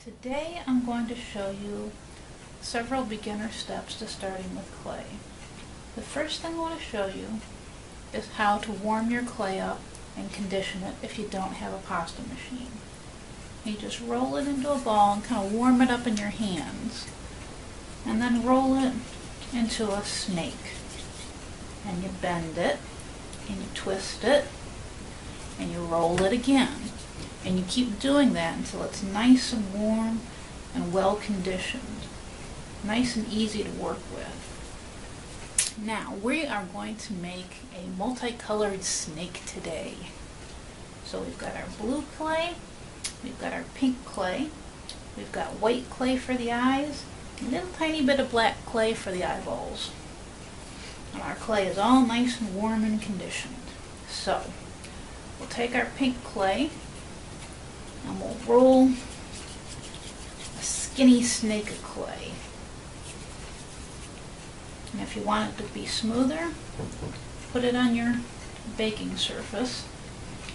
Today I'm going to show you several beginner steps to starting with clay. The first thing I want to show you is how to warm your clay up and condition it if you don't have a pasta machine. You just roll it into a ball and kind of warm it up in your hands, and then roll it into a snake. And you bend it, and you twist it, and you roll it again. And you keep doing that until it's nice and warm and well conditioned. Nice and easy to work with. Now we are going to make a multicolored snake today. So we've got our blue clay, we've got our pink clay, we've got white clay for the eyes, a little tiny bit of black clay for the eyeballs. And our clay is all nice and warm and conditioned. So we'll take our pink clay and we'll roll a skinny snake of clay. And if you want it to be smoother, put it on your baking surface.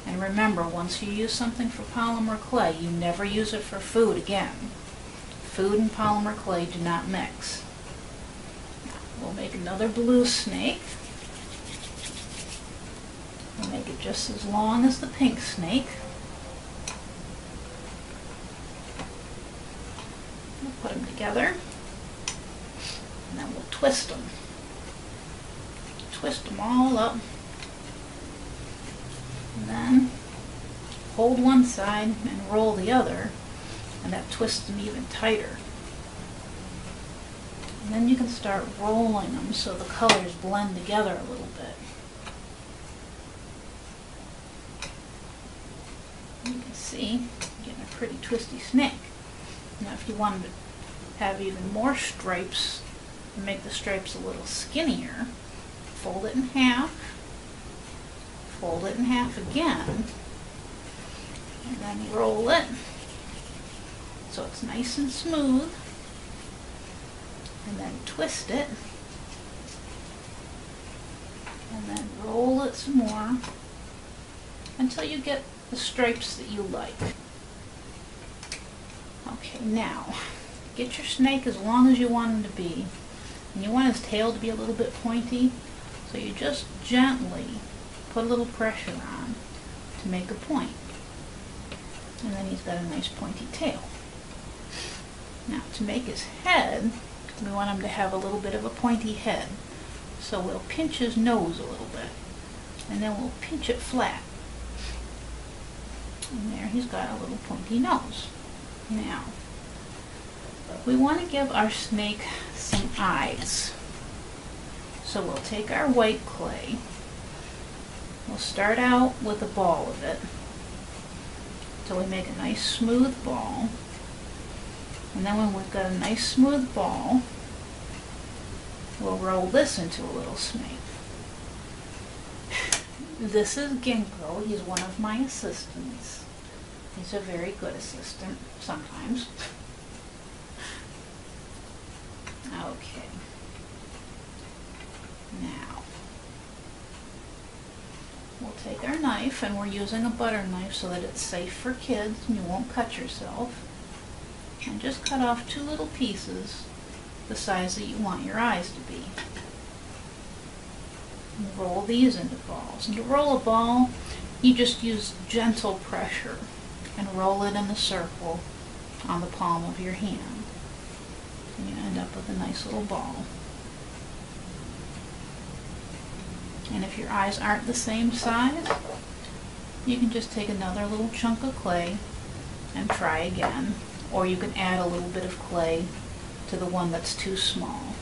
And remember, once you use something for polymer clay, you never use it for food again. Food and polymer clay do not mix. We'll make another blue snake. We'll make it just as long as the pink snake. We'll put them together, and then we'll twist them. Twist them all up, and then hold one side and roll the other, and that twists them even tighter. And then you can start rolling them so the colors blend together a little bit. You can see, you're getting a pretty twisty snake. Now if you wanted to have even more stripes and make the stripes a little skinnier, fold it in half again, and then roll it so it's nice and smooth, and then twist it, and then roll it some more until you get the stripes that you like. Okay, now get your snake as long as you want him to be, and you want his tail to be a little bit pointy, so you just gently put a little pressure on to make a point, and then he's got a nice pointy tail. Now to make his head, we want him to have a little bit of a pointy head, so we'll pinch his nose a little bit, and then we'll pinch it flat, and there he's got a little pointy nose. Now, we want to give our snake some eyes. So we'll take our white clay. We'll start out with a ball of it until we make a nice smooth ball. And then when we've got a nice smooth ball, we'll roll this into a little snake. This is Ginkgo. He's one of my assistants. He's a very good assistant, sometimes. Okay. Now, we'll take our knife, and we're using a butter knife so that it's safe for kids and you won't cut yourself. And just cut off two little pieces the size that you want your eyes to be. And roll these into balls. And to roll a ball, you just use gentle pressure and roll it in a circle on the palm of your hand. And you end up with a nice little ball. And if your eyes aren't the same size, you can just take another little chunk of clay and try again. Or you can add a little bit of clay to the one that's too small.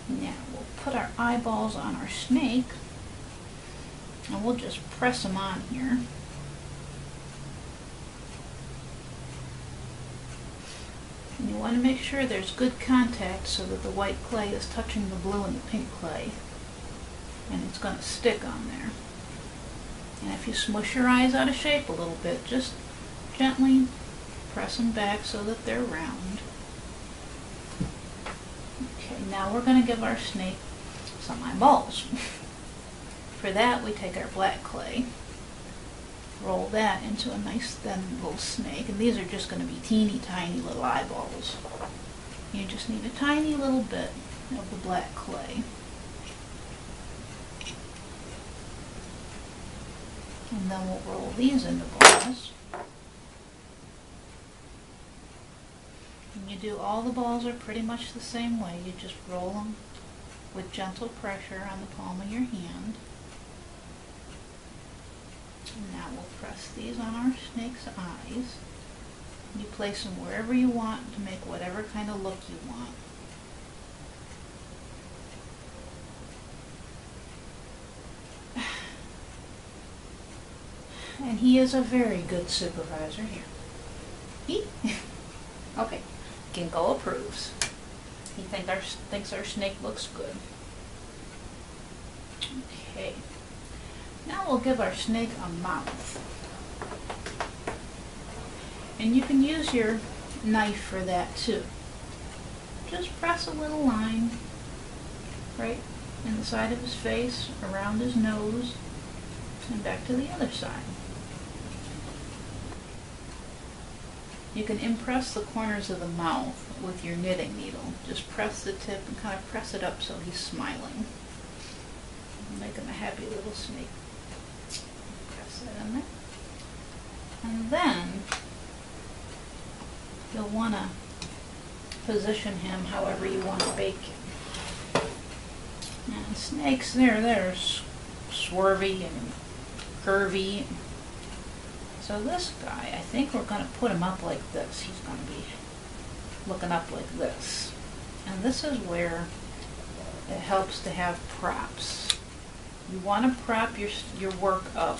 Now we'll put our eyeballs on our snake, and we'll just press them on here. And you want to make sure there's good contact so that the white clay is touching the blue and the pink clay, and it's going to stick on there. And if you smush your eyes out of shape a little bit, just gently press them back so that they're round. Okay, now we're going to give our snake some eyeballs. For that, we take our black clay, roll that into a nice thin little snake. And these are just going to be teeny tiny little eyeballs. You just need a tiny little bit of the black clay. And then we'll roll these into balls. And you do all the balls are pretty much the same way. You just roll them with gentle pressure on the palm of your hand. And now we'll press these on our snake's eyes. You place them wherever you want to make whatever kind of look you want. And he is a very good supervisor here. Okay, Ginkgo approves. He thinks our snake looks good. Okay, now we'll give our snake a mouth. And you can use your knife for that too. Just press a little line right in the side of his face, around his nose, and back to the other side. You can impress the corners of the mouth with your knitting needle. Just press the tip and kind of press it up so he's smiling. Make him a happy little snake. Press that in there. And then you'll want to position him however you want to bake him. And snakes, they're swervy and curvy. So this guy, I think we're going to put him up like this. He's going to be looking up like this. And this is where it helps to have props. You want to prop your work up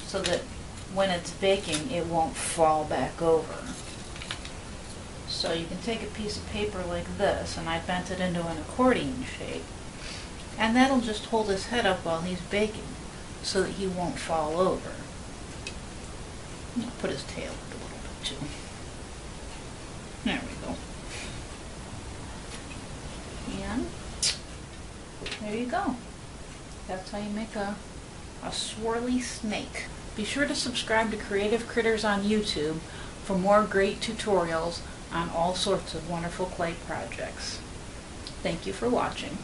so that when it's baking it won't fall back over. So you can take a piece of paper like this, and I bent it into an accordion shape, and that'll just hold his head up while he's baking so that he won't fall over. I'll put his tail up a little bit too. There we go. And there you go. That's how you make a swirly snake. Be sure to subscribe to Creative Critters on YouTube for more great tutorials on all sorts of wonderful clay projects. Thank you for watching.